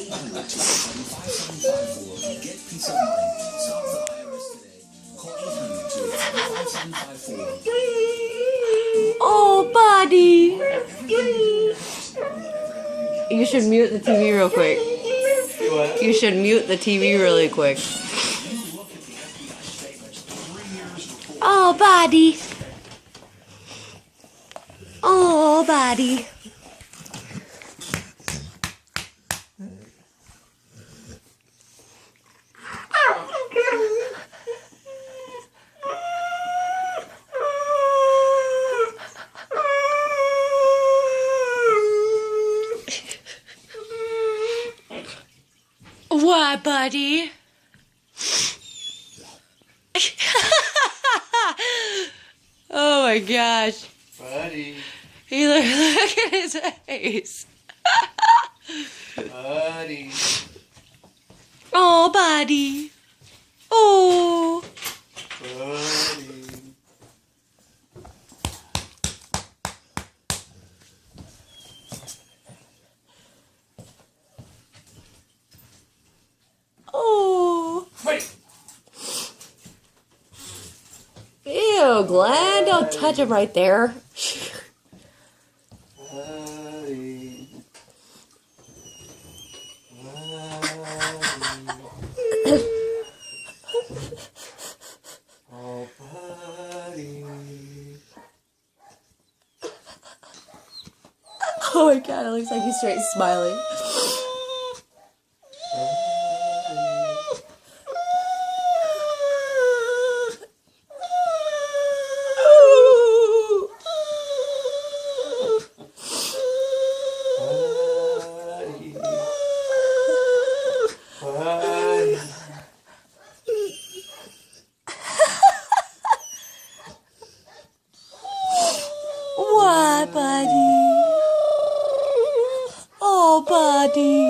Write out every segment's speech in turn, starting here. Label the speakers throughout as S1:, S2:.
S1: 800-287-5754. Get peace of mind. Stop the IRS today. Call 800-287-5754.
S2: Oh, buddy. You should mute the TV real quick.
S3: What?
S2: You should mute the TV really quick. Oh, buddy. Oh, buddy. What, buddy? Oh my gosh.
S3: Buddy.
S2: Look at his face.
S3: Buddy.
S2: Oh, buddy. Oh.
S3: Buddy.
S2: Oh.
S3: Wait.
S2: Ew, Glenn, don't touch him right there.
S3: Buddy. Oh, buddy.
S2: Oh my god, it looks like he's straight smiling. What, buddy? Oh, buddy.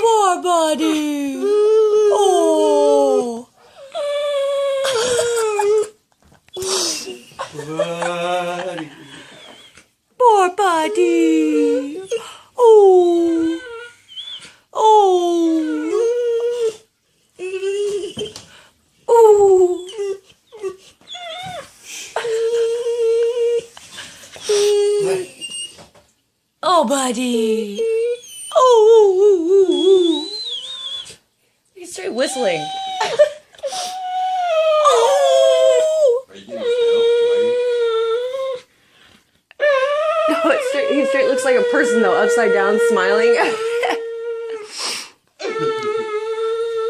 S2: Poor buddy. Oh.
S3: Buddy.
S2: Poor buddy. Oh. Oh. Oh. Oh, buddy. Oh. He's straight whistling. Oh.
S4: Are you getting whining?
S2: No, it's straight. He straight looks like a person though, upside down, smiling.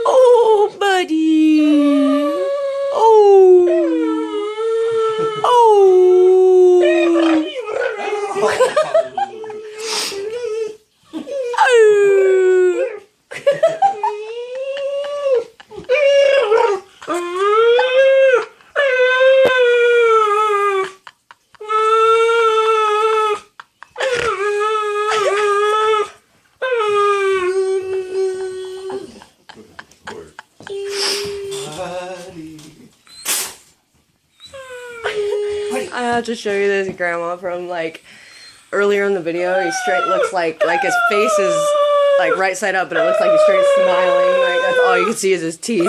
S2: Oh, buddy. Oh. Oh. I have to show you this grandma from like earlier in the video. He straight looks like his face is like right side up, but it looks like he's straight smiling. Like that's all you can see is his teeth.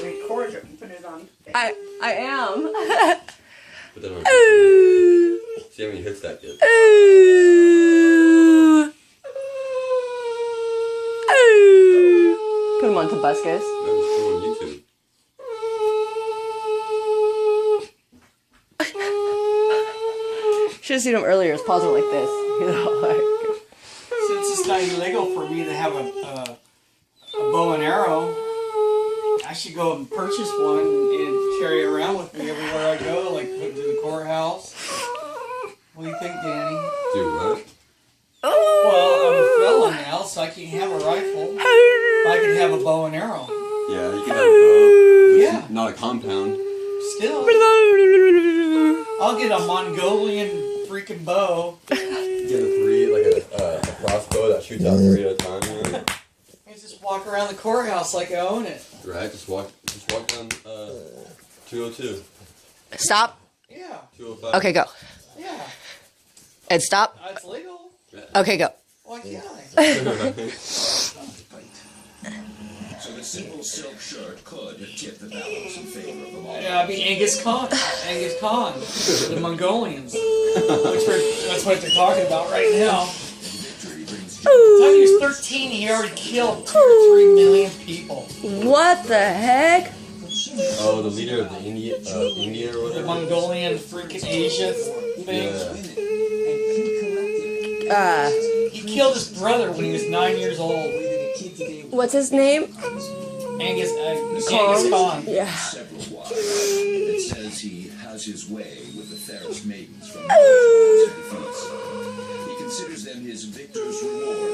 S5: Record it and put it on.
S2: I am.
S4: Put that on YouTube. See how many hits that gets.
S2: Put him on Tobuscus.
S4: That was still on YouTube.
S2: Should have seen him earlier. His paws were like this. You know, like.
S3: Since it's not illegal for me to have a bow and arrow, I should go and purchase one and carry it around with me everywhere I go, like put it to the courthouse. What do you think, Danny?
S4: Do what?
S3: Well, I'm a felon now, so I can't have a rifle. But I can have a bow and arrow.
S4: Yeah, you can have a bow.
S3: Yeah.
S4: Not a compound.
S3: Still. I'll get a Mongolian freaking bow.
S4: Get a 3, like a crossbow that shoots out 3 at a time, you know?
S3: I just walk around the courthouse like I own it.
S4: Right, just walk down 202.
S2: Stop.
S3: Yeah,
S4: 205.
S2: Okay, go.
S3: yeah.
S2: And stop.
S3: It's legal.
S2: Okay, go.
S3: Why can't I?
S1: So the simple silk shirt could have tipped the balance in favor of the Mongolians.
S3: Yeah, I'd be Angus Khan. Angus Khan. The Mongolians. That's what they're talking about right now.
S1: Victory brings
S3: By the time he was 13, he already killed 2 or 3 million people.
S2: What the heck?
S4: Oh, the leader of the India or
S3: The
S4: whatever.
S3: Mongolian freaking Asia thing.
S4: Yeah.
S3: He killed his brother when he was 9 years old.
S2: What's his name?
S3: Angus Khan.
S2: Yeah.
S1: several wives. It says he has his way with the fairest maidens from the feast. He considers them his victor's reward